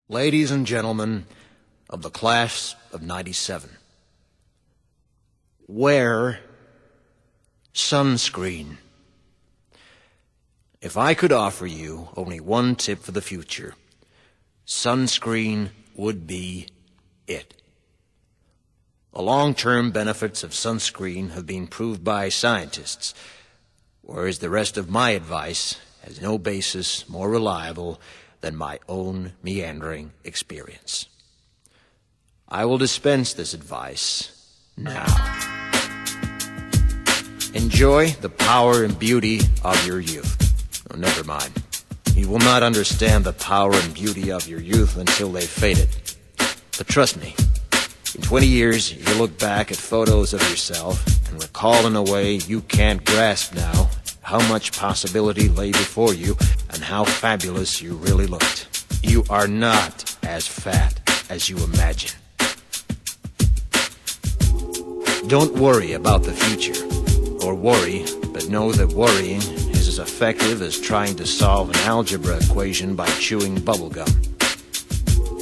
Ladies and gentlemen of the class of '97, wear sunscreen. If I could offer you only one tip for the future, sunscreen would be it. The long-term benefits of sunscreen have been proved by scientists, whereas the rest of my advice has no basis more reliable than my own meandering experience. I will dispense this advice now. Enjoy the power and beauty of your youth. Oh, never mind. You will not understand the power and beauty of your youth until they've faded. But trust me, in 20 years, you'll look back at photos of yourself and recall in a way you can't grasp now how much possibility lay before you and how fabulous you really looked. You are not as fat as you imagine. Don't worry about the future, or worry, but know that worrying is as effective as trying to solve an algebra equation by chewing bubblegum.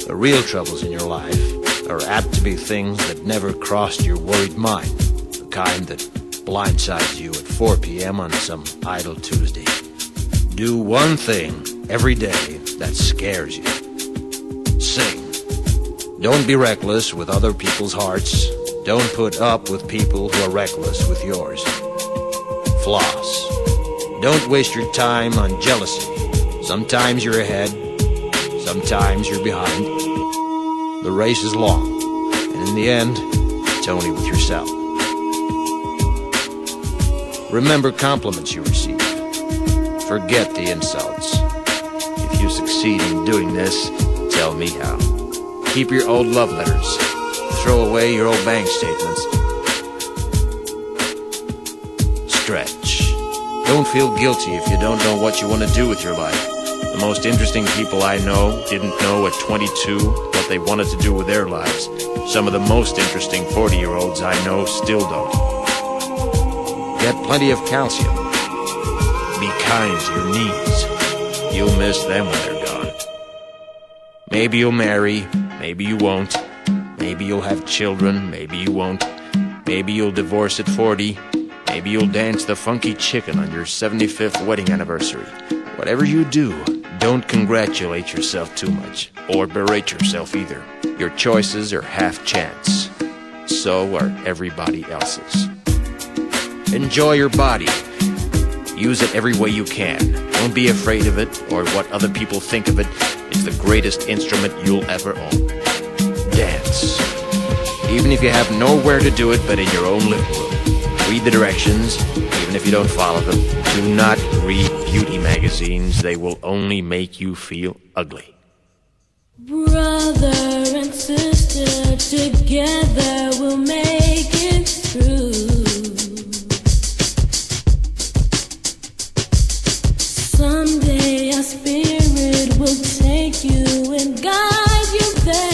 The real troubles in your life are apt to be things that never crossed your worried mind, the kind that blindsides you at 4 p.m. on some idle Tuesday. Do one thing every day that scares you. Sing. Don't be reckless with other people's hearts. Don't put up with people who are reckless with yours. Floss. Don't waste your time on jealousy. Sometimes you're ahead, sometimes you're behind. The race is long, and in the end, it's only with yourself. Remember compliments you receive. Forget the insults. If you succeed in doing this, tell me how. Keep your old love letters. Throw away your old bank statements. Stretch. Don't feel guilty if you don't know what you want to do with your life. The most interesting people I know didn't know at 22 what they wanted to do with their lives. Some of the most interesting 40-year-olds I know still don't. Get plenty of calcium. Be kind to your knees. You'll miss them when they're gone. Maybe you'll marry, maybe you won't. Maybe you'll have children, maybe you won't. Maybe you'll divorce at 40. Maybe you'll dance the funky chicken on your 75th wedding anniversary. Whatever you do, don't congratulate yourself too much, or berate yourself either. Your choices are half chance. So are everybody else's. Enjoy your body. Use it every way you can. Don't be afraid of it or what other people think of it. It's the greatest instrument you'll ever own. Dance. Even if you have nowhere to do it but in your own living room. Read the directions, even if you don't follow them. Do not read beauty magazines. They will only make you feel ugly. Brother and sister, together we'll make it through. Someday our spirit will take you and guide you there.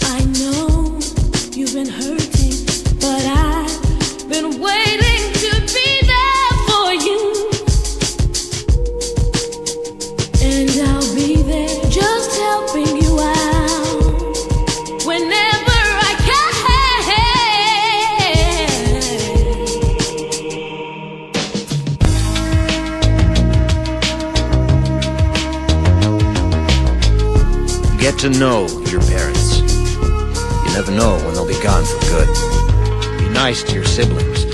I know you've been hurting, but I've been waiting to be there for you. And I'll be there just helping you out whenever I can. Get to know your parents. You never know when they'll be gone for good. Be nice to your siblings.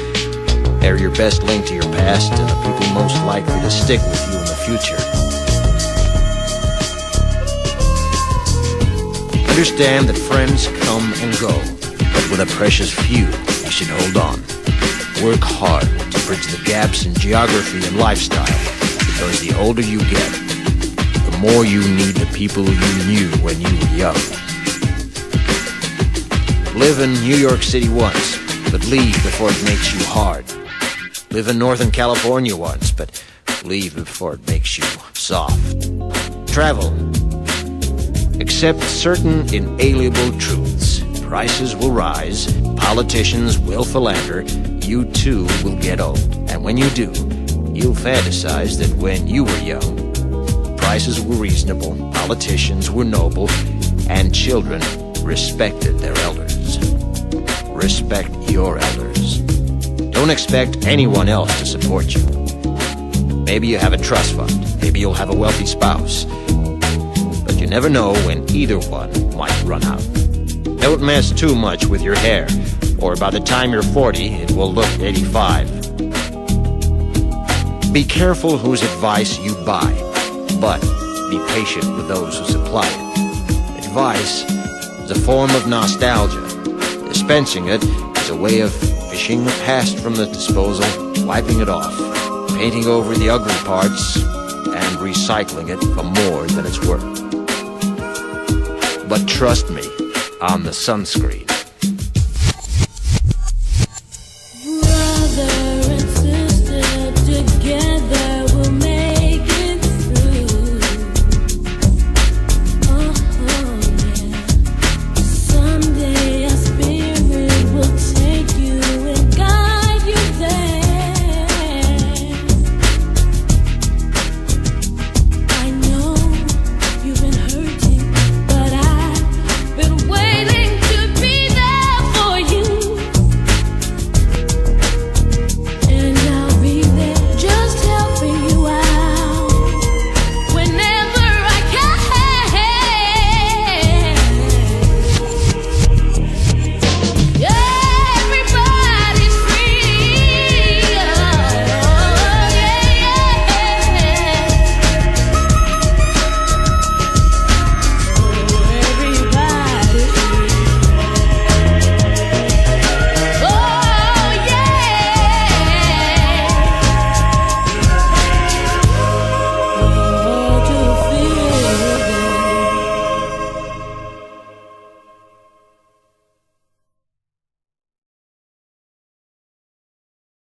They're your best link to your past and the people most likely to stick with you in the future. Understand that friends come and go, but with a precious few, you should hold on. Work hard to bridge the gaps in geography and lifestyle, because the older you get, the more you need the people you knew when you were young. Live in New York City once, but leave before it makes you hard. Live in Northern California once, but leave before it makes you soft. Travel. Accept certain inalienable truths. Prices will rise, politicians will philander, you too will get old. And when you do, You'll fantasize that when you were young, prices were reasonable, politicians were noble, and children respected their elders. Respect your elders. Don't expect anyone else to support you. Maybe you have a trust fund. Maybe you'll have a wealthy spouse. But you never know when either one might run out. Don't mess too much with your hair, or by the time you're 40, it will look 85. Be careful whose advice you buy, but be patient with those who supply it. Advice is a form of nostalgia. Dispensing it is a way of fishing the past from the disposal, wiping it off, painting over the ugly parts, and recycling it for more than it's worth. But trust me on the sunscreen.